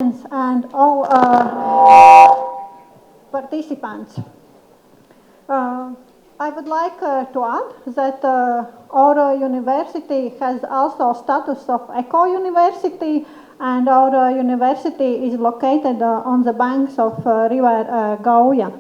and all participants. I would like to add that our university has also status of eco-university, and our university is located on the banks of river Gauja.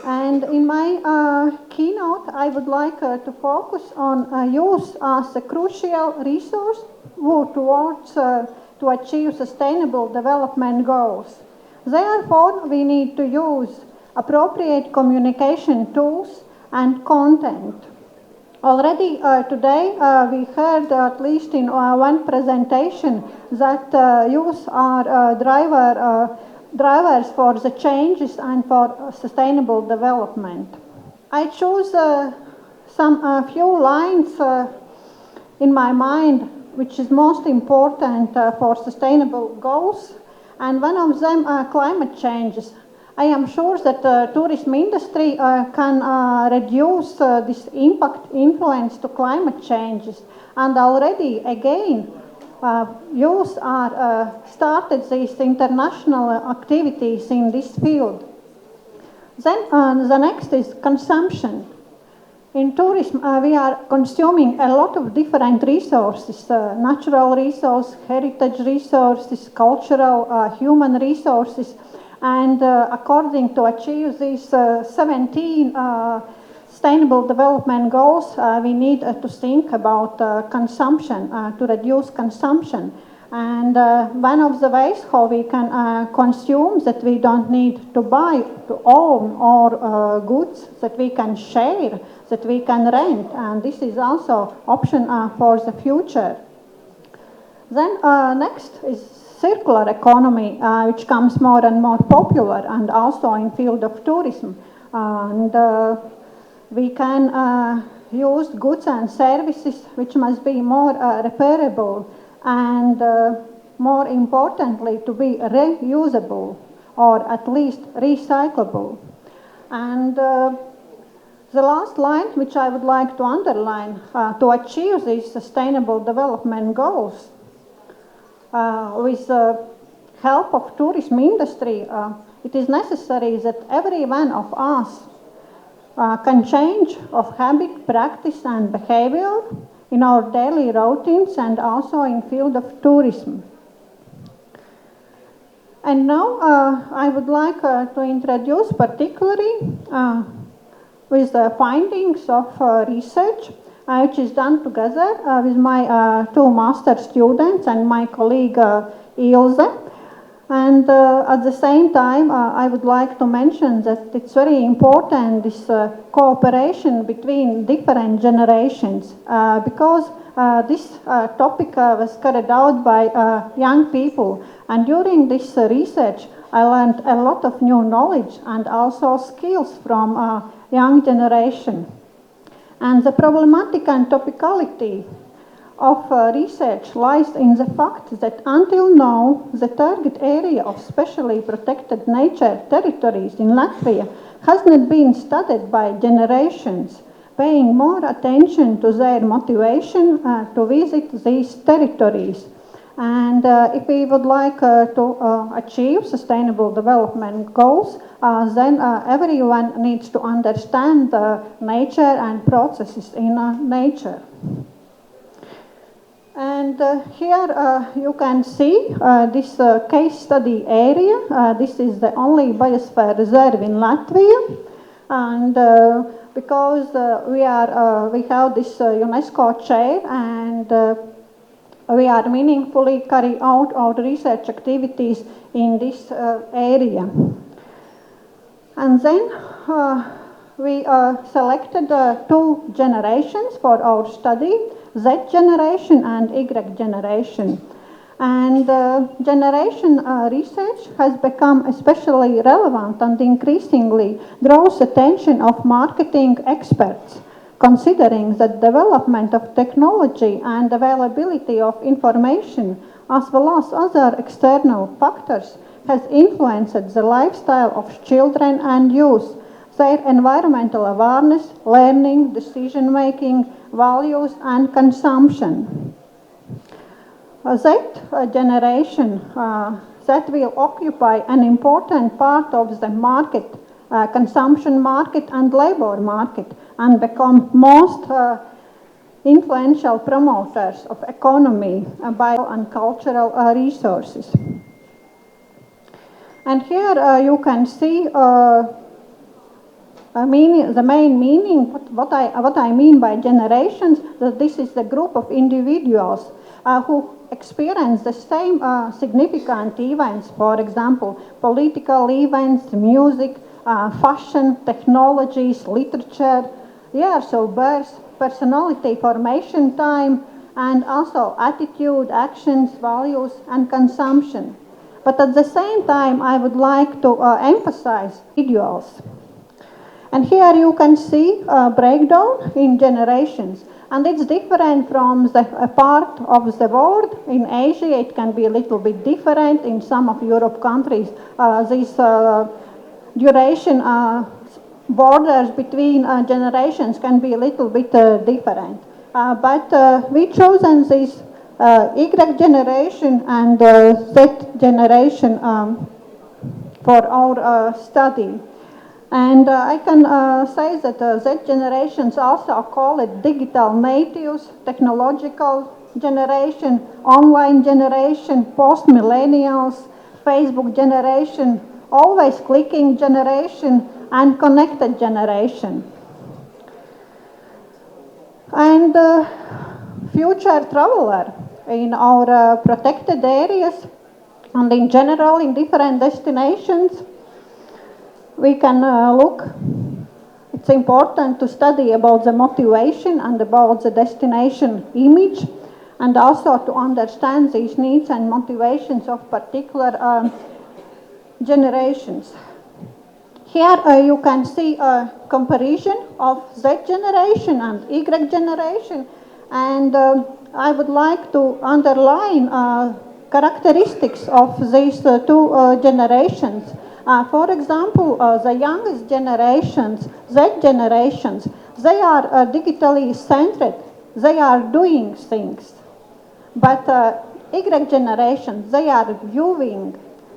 And in my keynote, I would like to focus on use as a crucial resource towards to achieve sustainable development goals. Therefore, we need to use appropriate communication tools and content. Already today we heard at least in one presentation that youth are drivers for the changes and for sustainable development. I choose some few lines in my mind which is most important for sustainable goals, and one of them are climate changes. I am sure that the tourism industry can reduce this impact influence to climate changes, and already again youth are started these international activities in this field. Then the next is consumption. In tourism, we are consuming a lot of different resources, natural resources, heritage resources, cultural, human resources, and according to achieve these 17 sustainable development goals, we need to think about consumption, to reduce consumption. And one of the ways how we can consume that we don't need to buy, to own our goods, that we can share, that we can rent, and this is also option for the future. Then next is circular economy, which comes more and more popular, and also in field of tourism. And we can use goods and services which must be more repairable and more importantly to be reusable or at least recyclable. And the last line which I would like to underline, to achieve these sustainable development goals with the help of tourism industry, it is necessary that every one of us can change of habit, practice and behavior in our daily routines and also in field of tourism. And now I would like to introduce particularly with the findings of research which is done together with my two master students and my colleague Ilse. And at the same time, I would like to mention that it's very important, this cooperation between different generations, because this topic was carried out by young people. And during this research, I learned a lot of new knowledge and also skills from young generation. And the problematic and topicality of research lies in the fact that until now, the target area of specially protected nature territories in Latvia has not been studied by generations, paying more attention to their motivation to visit these territories. And if we would like to achieve sustainable development goals, then everyone needs to understand nature and processes in nature. And here you can see this case study area. This is the only biosphere reserve in Latvia, and because we have this UNESCO chair, and we are meaningfully carry out our research activities in this area. And then we selected two generations for our study, Z generation and Y generation. And generation research has become especially relevant and increasingly draws attention of marketing experts, considering the development of technology and availability of information, as well as other external factors, has influenced the lifestyle of children and youth, their environmental awareness, learning, decision-making, values and consumption. Z generation that will occupy an important part of the market, consumption market and labor market, and become most influential promoters of economy, bio and cultural resources. And here you can see the main meaning, what I mean by generations, that this is the group of individuals who experience the same significant events, for example, political events, music, fashion, technologies, literature, years of birth, personality formation time, and also attitude, actions, values, and consumption. But at the same time, I would like to emphasize individuals. And here you can see a breakdown in generations. And it's different from the part of the world. In Asia, it can be a little bit different. In some of Europe countries, this duration borders between generations can be a little bit different. But we chosen this Y generation and Z generation for our study. And I can say that Z generations also call it digital natives, technological generation, online generation, post-millennials, Facebook generation, always clicking generation, and connected generation. And future traveler in our protected areas and in general in different destinations, we can look. It's important to study about the motivation and about the destination image, and also to understand these needs and motivations of particular generations. Here you can see a comparison of Z generation and Y generation, and I would like to underline characteristics of these two generations. For example, the youngest generations, Z generations, they are digitally centered, they are doing things. But Y generations, they are viewing,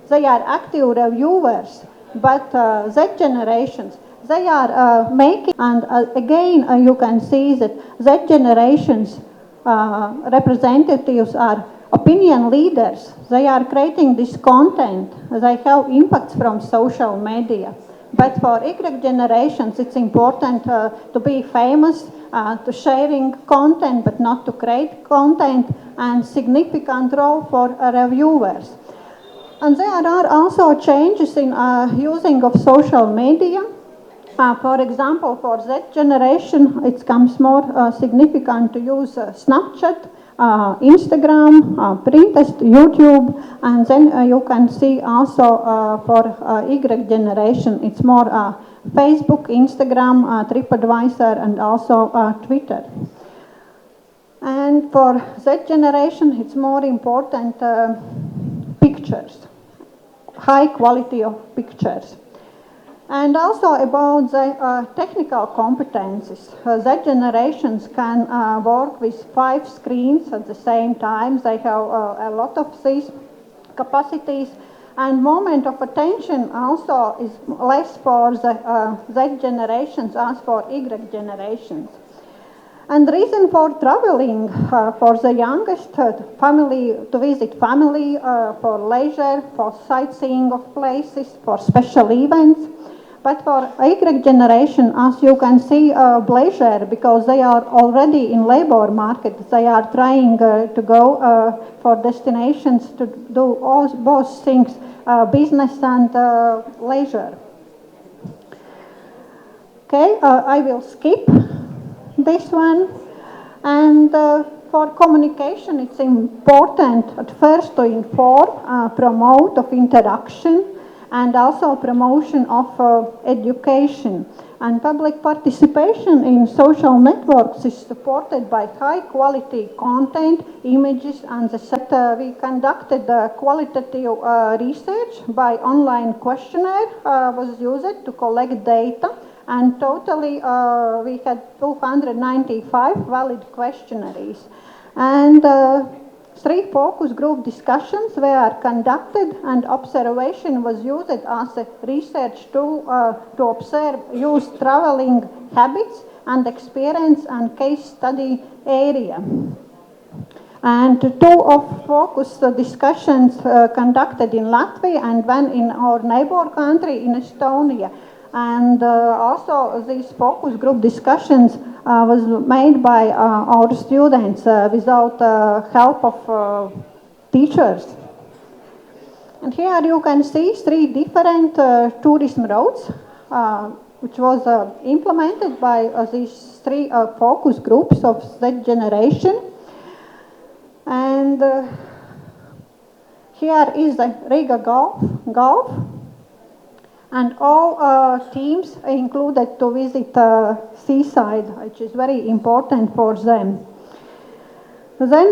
they are active reviewers. But Z generations, they are making, and again you can see that Z generations representatives are opinion leaders. They are creating this content. They have impacts from social media. But for Y generations, it's important to be famous, to sharing content, but not to create content, and significant role for reviewers. And there are also changes in using of social media. For example, for Z generation, it becomes more significant to use Snapchat, Instagram, Pinterest, YouTube, and then you can see also for Y generation, it's more Facebook, Instagram, TripAdvisor, and also Twitter. And for Z generation, it's more important pictures, high quality of pictures. And also about the technical competencies. Z generations can work with 5 screens at the same time. They have a lot of these capacities. And moment of attention also is less for the Z generations as for Y generations. And the reason for traveling for the youngest, family, to visit family, for leisure, for sightseeing of places, for special events. But for Y generation, as you can see, leisure, because they are already in labor market, they are trying to go for destinations to do both things, business and leisure. Okay, I will skip this one. And for communication, it's important at first to inform, promote of interaction, and also promotion of education. And public participation in social networks is supported by high quality content, images, and the set. We conducted qualitative research by online questionnaire was used to collect data, and totally we had 295 valid questionnaires. And 3 focus group discussions were conducted, and observation was used as a research tool to observe youth traveling habits and experience and case study area. And 2 of focus discussions conducted in Latvia and 1 in our neighbor country in Estonia. And also these focus group discussions was made by our students without help of teachers. And here you can see 3 different tourism routes which was implemented by these 3 focus groups of Z generation. And here is the Riga Golf. And all teams included to visit seaside, which is very important for them. Then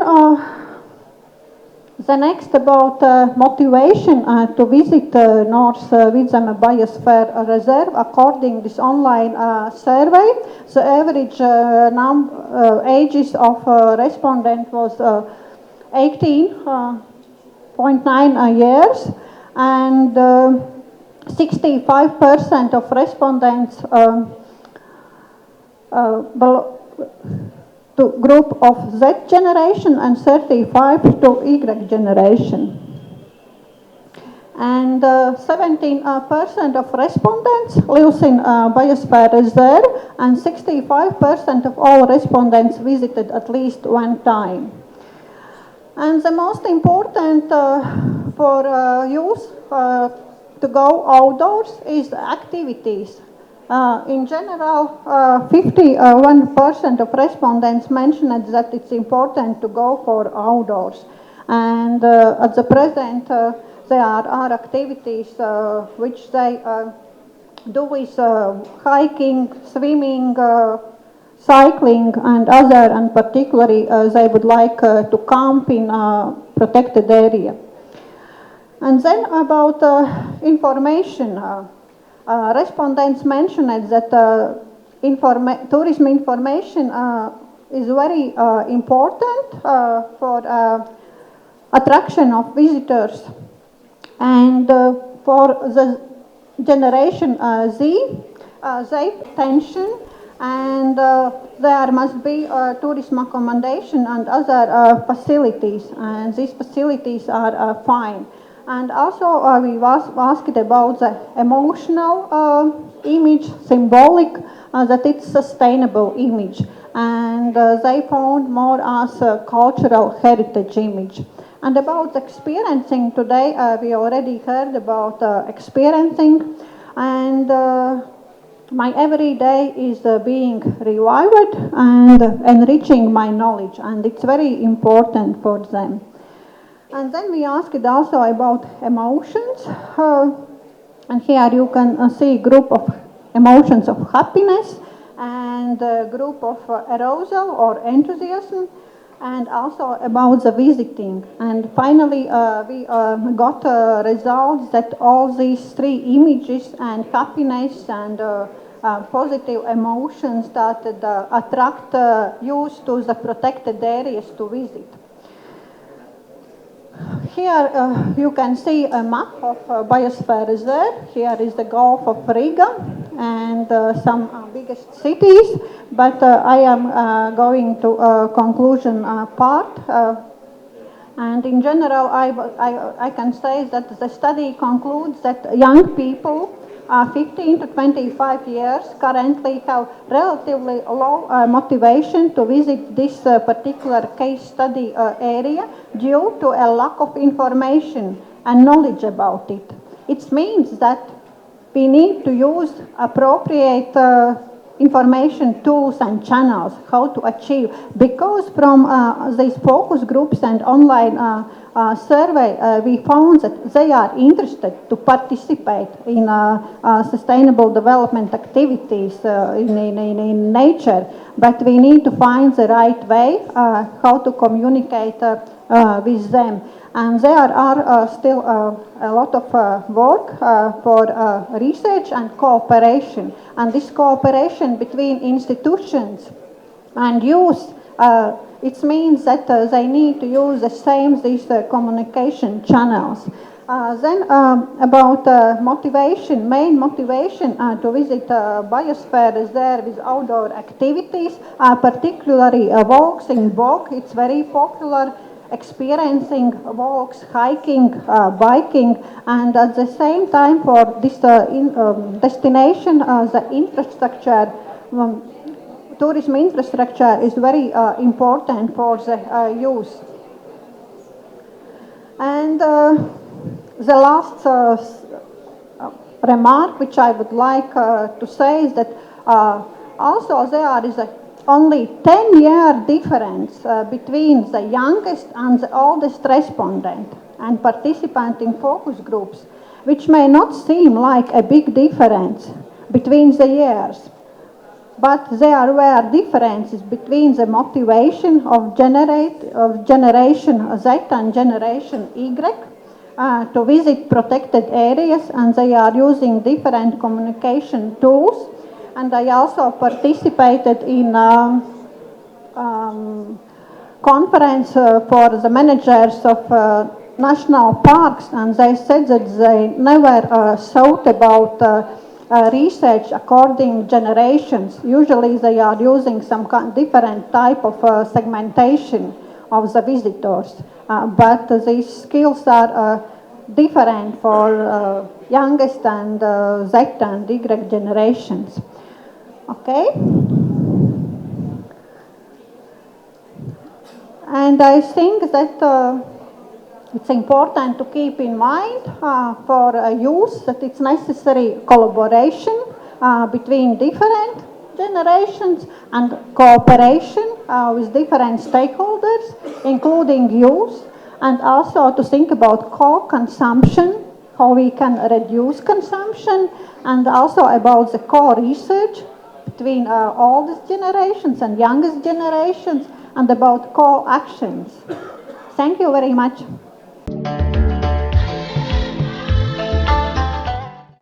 the next about motivation to visit North Vidzeme Biosphere Reserve. According to this online survey, the average ages of respondent was 18.9 years, and 65% of respondents to group of Z generation and 35% to Y generation. And 17% of respondents lives in biosphere reserve, and 65% of all respondents visited at least 1 time. And the most important for youth to go outdoors is activities. In general, 51% of respondents mentioned that it's important to go for outdoors. And at the present, there are activities which they do with hiking, swimming, cycling, and other, and particularly they would like to camp in a protected area. And then about information. Respondents mentioned that tourism information is very important for attraction of visitors. And for the generation Z, they attention, and there must be tourism accommodation and other facilities, and these facilities are fine. And also we was asked about the emotional image, symbolic, that it's sustainable image. And they found more as a cultural heritage image. And about experiencing today, we already heard about experiencing. And my everyday is being revived and enriching my knowledge. And it's very important for them. And then we asked also about emotions, and here you can see group of emotions of happiness and group of arousal or enthusiasm, and also about the visiting. And finally we got results that all these 3 images and happiness and positive emotions started attract youth to the protected areas to visit. Here you can see a map of Biosphere Reserve. Here is the Gulf of Riga and some biggest cities, but I am going to conclusion part. And in general, I can say that the study concludes that young people 15 to 25 years currently have relatively low motivation to visit this particular case study area due to a lack of information and knowledge about it. It means that we need to use appropriate information tools and channels how to achieve, because from these focus groups and online survey we found that they are interested to participate in sustainable development activities in nature, but we need to find the right way how to communicate with them. And there are still a lot of work for research and cooperation. And this cooperation between institutions and youth It means that they need to use these communication channels. Then about motivation, main motivation to visit biosphere is there with outdoor activities, particularly walks in bog. It's very popular, experiencing walks, hiking, biking, and at the same time for this destination, the infrastructure, tourism infrastructure is very important for the youth. And the last remark which I would like to say is that also there is only 10-year difference between the youngest and the oldest respondent and participant in focus groups, which may not seem like a big difference between the years. But there were differences between the motivation of Generation Z and Generation Y to visit protected areas, and they are using different communication tools. And I also participated in conference for the managers of national parks, and they said that they never thought about research according generations. Usually they are using some different type of segmentation of the visitors, but these skills are different for youngest and Z and Y generations. Okay? And I think that it's important to keep in mind for youth that it's necessary collaboration between different generations and cooperation with different stakeholders, including youth, and also to think about co-consumption, how we can reduce consumption, and also about the co-research between oldest generations and youngest generations, and about co-actions. Thank you very much.